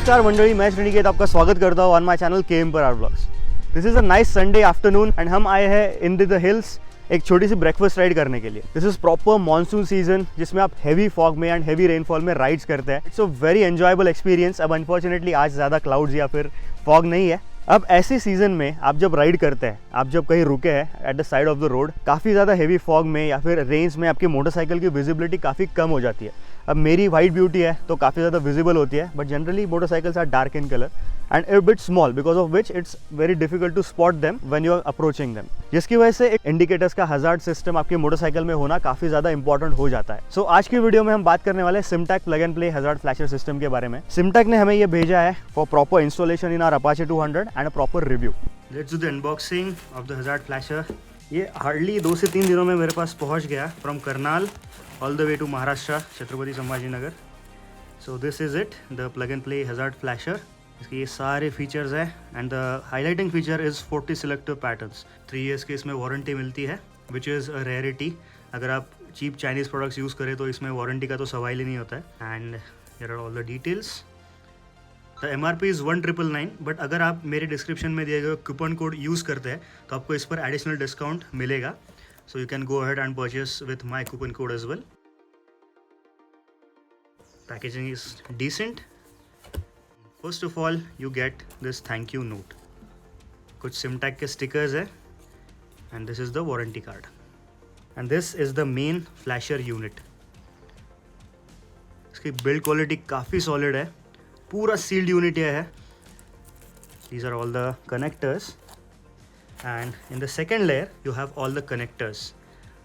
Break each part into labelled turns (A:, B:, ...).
A: नमस्कार मंडळी, मैं श्रीनिकेत आपका स्वागत करता हूँ on my channel K M पर R blogs. This is a nice Sunday afternoon and हम आए हैं इन द हिल्स एक छोटी सी ब्रेकफास्ट राइड करने के लिए। This is proper monsoon season जिसमें आप हैवी फॉग में एंड हैवी रेनफॉल में राइड्स करते हैं। It's a very enjoyable experience. अब अनफॉर्चुनेटली आज ज़्यादा क्लाउड्स या फिर फॉग नहीं है। अब ऐसे सीजन में आप जब राइड करते हैं, आप जब कहीं रुके हैं at the side of the road, काफ़ी ज़्यादा हैवी फॉग में या फिर रेंज में आपकी मोटरसाइकिल की विजिबिलिटी काफ़ी कम हो जाती है। अब मेरी वाइट ब्यूटी है तो काफ़ी ज़्यादा विजिबल होती है, but generally motorcycles are dark in colour and a bit small, because of which it's very difficult to spot them when you are approaching them, जिसकी वजह से एक इंडिकेटर्स का हजार्ड सिस्टम आपकी मोटरसाइकिल में होना काफ़ी ज़्यादा इंपॉर्टेंट हो जाता है। सो आज की वीडियो में हम बात करने वाले Simtech plug and play hazard flasher system के बारे में। सिमटेक ने हमें ये भेजा है for proper installation in our Apache 200 and a proper review. Let's do the unboxing of the hazard flasher. ये हार्डली 2 से 3 दिनों में मेरे पास पहुंच गया from Karnal all the way to Maharashtra, Chhatrapati Sambhaji Nagar. So this is it, the plug and play hazard flasher. इसके ये सारे फीचर्स हैं and the highlighting feature is 40 selective patterns. 3 years की इसमें वारंटी मिलती है, विच इज़ अ रेयरिटी। अगर आप चीप चाइनीज़ प्रोडक्ट्स यूज़ करें तो इसमें वारंटी का तो सवाल ही नहीं होता है। And here are all the details. The MRP is 1999, but अगर आप मेरे डिस्क्रिप्शन में दिए गए कूपन कोड यूज़ करते हैं तो आपको इस पर एडिशनल डिस्काउंट मिलेगा। So you can go ahead and purchase with my coupon code as well. Packaging is decent. First of all you get this thank you note, कुछ सिमटेक के स्टिकर्स है and this is the warranty card and this is the main flasher unit. इसकी build quality काफ़ी solid है, पूरा sealed unit ये है। These are all the connectors and in the second layer you have all the connectors.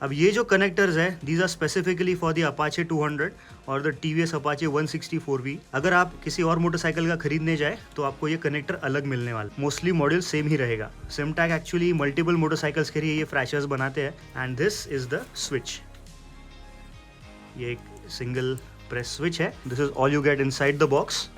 A: अब ये जो connectors है these are specifically for the Apache 200 और the TVS Apache 164V। अगर आप किसी और मोटरसाइकिल का खरीदने जाए तो आपको ये कनेक्टर अलग मिलने वाला, मोस्टली मॉड्यूल सेम ही रहेगा। सिमटेक एक्चुअली मल्टीपल मोटरसाइकिल्स के लिए ये फ्लैशर्स बनाते हैं and this is the switch. ये एक सिंगल प्रेस स्विच है। This is all you get inside the box.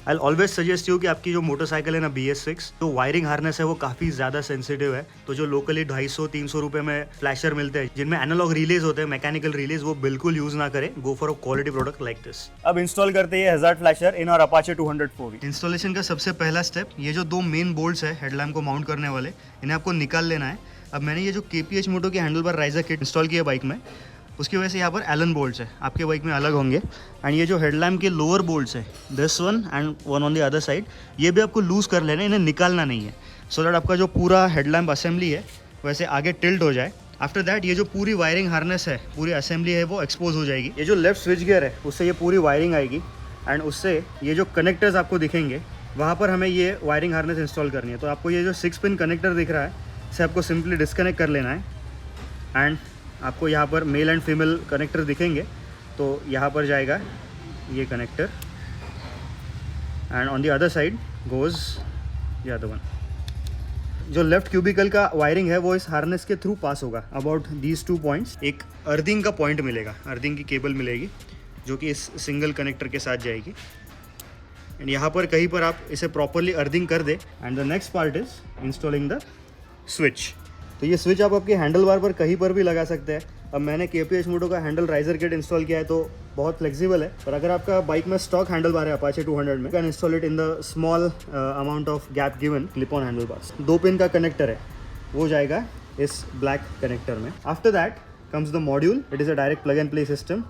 A: I always suggest you कि आपकी जो मोटरसाइकिल है ना BS6, तो वायरिंग हार्नेस है वो काफ़ी ज़्यादा सेंसिटिव है। तो जो लोकली 250-300 रुपये में फ्लैशर मिलते हैं जिनमें एनालॉग रिलेज होते हैं, मैकेनिकल रिलेज, वो बिल्कुल यूज़ ना करें। Go for a quality product like this. अब इंस्टॉल करते हैं हजार्ड फ्लैशर इन और अपाचे 200 इंस्टॉलेशन का सबसे पहला स्टेप, ये जो 2 मेन बोल्ट्स है हेडलैम्प को माउंट करने वाले, इन्हें आपको निकाल लेना है। अब मैंने ये जो KPH मोटो की handle bar riser kit install की है बाइक में, उसकी वजह से यहाँ पर एलन बोल्ट्स है, आपके बाइक में अलग होंगे। एंड ये जो हेडलैम्प के लोअर बोल्ट्स है, this one and one on the other side, ये भी आपको लूज़ कर लेना है, इन्हें निकालना नहीं है, सो दैट आपका जो पूरा हेडलैम्प असेंबली है वैसे आगे टिल्ट हो जाए। आफ्टर दैट ये जो पूरी वायरिंग हार्नेस है, पूरी असेंबली है, वो एक्सपोज हो जाएगी। ये जो लेफ्ट स्विच गियर है उससे ये पूरी वायरिंग आएगी एंड उससे ये जो कनेक्टर्स आपको दिखेंगे वहाँ पर हमें ये वायरिंग हार्नेस इंस्टॉल करनी है। तो आपको ये जो 6 पिन कनेक्टर दिख रहा है इसे आपको सिंपली डिस्कनेक्ट कर लेना है एंड आपको यहाँ पर मेल एंड फीमेल कनेक्टर दिखेंगे, तो यहाँ पर जाएगा ये connector and on the other side goes the other one. जो लेफ्ट क्यूबिकल का वायरिंग है वो इस हार्नेस के थ्रू पास होगा अबाउट दीज 2 पॉइंट्स। एक अर्थिंग का पॉइंट मिलेगा, अर्थिंग की केबल मिलेगी जो कि इस सिंगल कनेक्टर के साथ जाएगी एंड यहाँ पर कहीं पर आप इसे प्रॉपरली अर्थिंग कर दे। And the next part is installing the switch. तो ये स्विच आप आपके हैंडल बार पर कहीं पर भी लगा सकते हैं। अब मैंने KPH मोटो का हैंडल राइजर किट इंस्टॉल किया है तो बहुत फ्लेक्सिबल है, पर अगर आपका बाइक में स्टॉक हैंडल बार है अपाचे 200 में, can install it in the small amount of gap given clip on handle bars. 2 pin का कनेक्टर है वो जाएगा इस ब्लैक कनेक्टर में। After that comes the module. It is a direct plug and play system.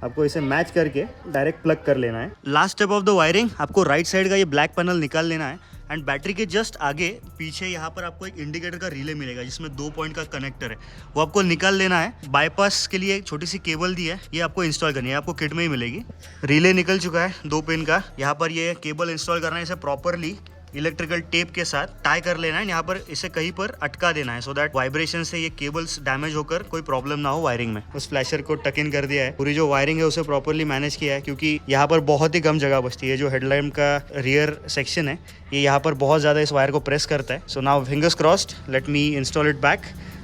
A: आपको इसे match करके direct plug कर लेना है। Last step of the wiring, आपको राइट साइड का ये ब्लैक पैनल निकाल लेना है एंड बैटरी के जस्ट आगे पीछे यहाँ पर आपको एक इंडिकेटर का रिले मिलेगा जिसमें 2 पॉइंट का कनेक्टर है, वो आपको निकाल लेना है। बाईपास के लिए एक छोटी सी केबल दी है, ये आपको इंस्टॉल करनी है, आपको किट में ही मिलेगी। रिले निकल चुका है 2 पिन का, यहाँ पर ये केबल इंस्टॉल करना है। इसे प्रॉपरली इलेक्ट्रिकल टेप के साथ टाई कर लेना है, यहाँ पर इसे कहीं पर अटका देना है, सो दैट वाइब्रेशन से ये केबल्स डैमेज होकर कोई प्रॉब्लम ना हो वायरिंग में। उस फ्लैशर को टक इन कर दिया है, पूरी जो वायरिंग है उसे प्रॉपरली मैनेज किया है, क्योंकि यहाँ पर बहुत ही कम जगह बचती है। जो हेडलैम्प का रियर सेक्शन है ये यहाँ पर बहुत ज़्यादा इस वायर को प्रेस करता है। So now fingers crossed, let me install it back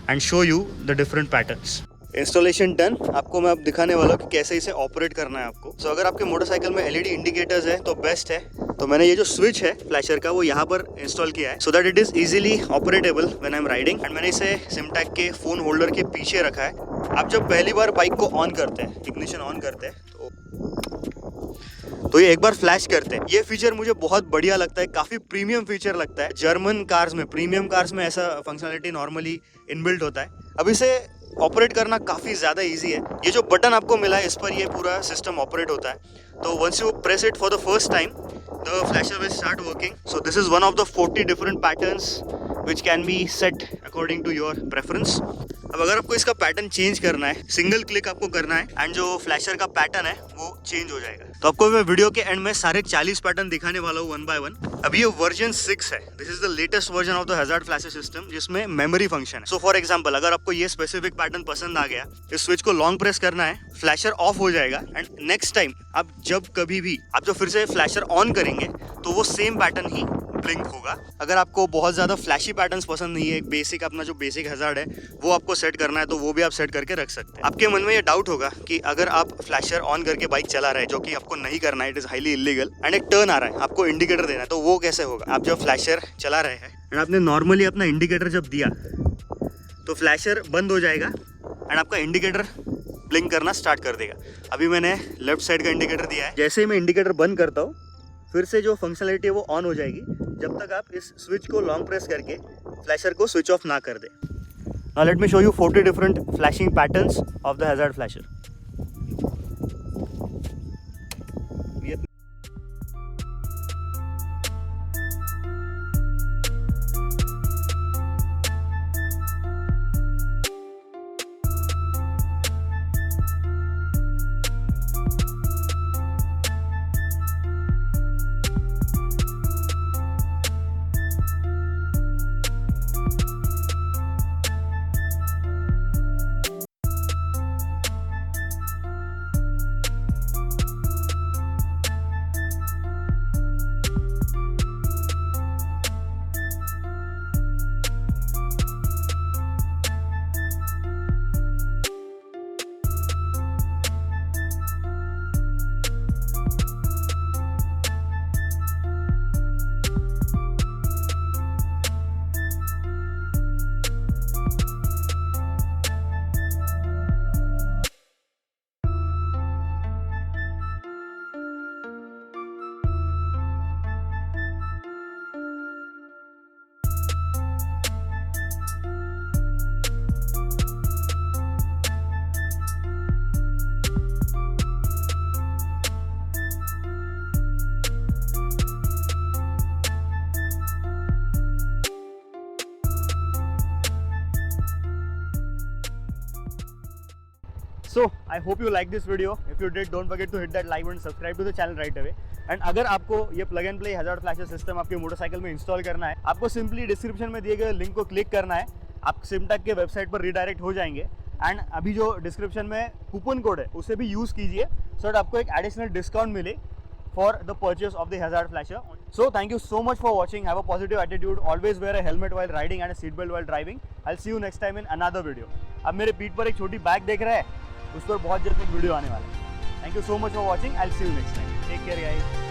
A: and show you the different patterns. Installation done. आपको मैं अब दिखाने वाला हूँ कि कैसे इसे ऑपरेट करना है आपको। सो अगर आपके मोटरसाइकिल में LED इंडिकेटर्स है तो बेस्ट है। तो मैंने ये जो स्विच है फ्लैशर का वो यहाँ पर इंस्टॉल किया है, so that it is easily operable when I am riding. And मैंने इसे सिमटेक के फोन होल्डर के पीछे रखा है। आप जब पहली बार बाइक को ऑन करते हैं, इग्निशन ऑन करते हैं, तो ये एक बार फ्लैश करते हैं। ये फीचर मुझे बहुत बढ़िया लगता है, काफी प्रीमियम फीचर लगता है। जर्मन कार्स में, प्रीमियम कार्स में ऐसा फंक्शनलिटी नॉर्मली इनबिल्ट होता है। अब इसे ऑपरेट करना काफी ज्यादा इजी है। ये जो बटन आपको मिला है, इस पर ये पूरा सिस्टम ऑपरेट होता है। तो once you press it for the first time, the flasher will start working. So this is one of the 40 different patterns which can be set according to your preference. अब अगर आपको इसका pattern change करना है, single click आपको करना है and जो फ्लैशर का पैटर्न है वो चेंज हो जाएगा। तो आपको मैं वीडियो के एंड में सारे 40 पैटर्न दिखाने वाला हूँ वन बाय वन। अभी ये वर्जन 6 है। This is the latest version of the hazard flasher system, जिसमें मेमोरी फंक्शन है। सो फॉर एग्जांपल, अगर आपको ये स्पेसिफिक पैटर्न पसंद आ गया, इस स्विच को लॉन्ग प्रेस करना है, फ्लैशर ऑफ हो जाएगा एंड नेक्स्ट टाइम आप जब कभी भी आप जो फिर से फ्लैशर ऑन करेंगे तो वो सेम पैटर्न ही ब्लिंक होगा। अगर आपको बहुत ज़्यादा फ्लैशी पैटर्न्स पसंद नहीं है, एक बेसिक अपना जो बेसिक हैजार्ड है वो आपको सेट करना है, तो वो भी आप सेट करके रख सकते हैं। आपके मन में ये डाउट होगा कि अगर आप फ्लैशर ऑन करके बाइक चला रहे हैं, जो कि आपको नहीं करना है, it is highly illegal, and एक टर्न आ रहा है, आपको इंडिकेटर देना है, तो वो कैसे होगा? आप जब फ्लैशर चला रहे हैं एंड आपने नॉर्मली अपना इंडिकेटर जब दिया तो फ्लैशर बंद हो जाएगा एंड आपका इंडिकेटर ब्लिंक करना स्टार्ट कर देगा। अभी मैंने लेफ्ट साइड का इंडिकेटर दिया है, जैसे ही मैं इंडिकेटर बंद करता हूँ फिर से जो फंक्शनलिटी है वो ऑन हो जाएगी, जब तक आप इस स्विच को लॉन्ग प्रेस करके फ्लैशर को स्विच ऑफ ना कर दे। Now let me show you 40 different flashing patterns of the hazard flasher. So I hope you like this video. If you did, don't forget to hit that like button, subscribe to the channel right away. And अगर आपको ये plug and play hazard flasher system आपके motorcycle में install करना है, आपको simply description में दिए गए लिंक को क्लिक करना है, आप सिमटेक के वेबसाइट पर रीडायरेक्ट हो जाएंगे एंड अभी जो डिस्क्रिप्शन में कूपन कोड है उसे भी यूज़ कीजिए सो दैट आपको एक एडिशनल डिस्काउंट मिले for the purchase of the hazard flasher. So thank you so much for watching. Have a positive attitude. Always wear a helmet while riding and a seat belt while driving. I'll see you next time in another video. अब मेरे पीठ पर एक छोटी bag देख रहा है, उस पर बहुत जल्द एक वीडियो आने वाला है. Thank you so much for watching. I'll see you next time. Take care guys.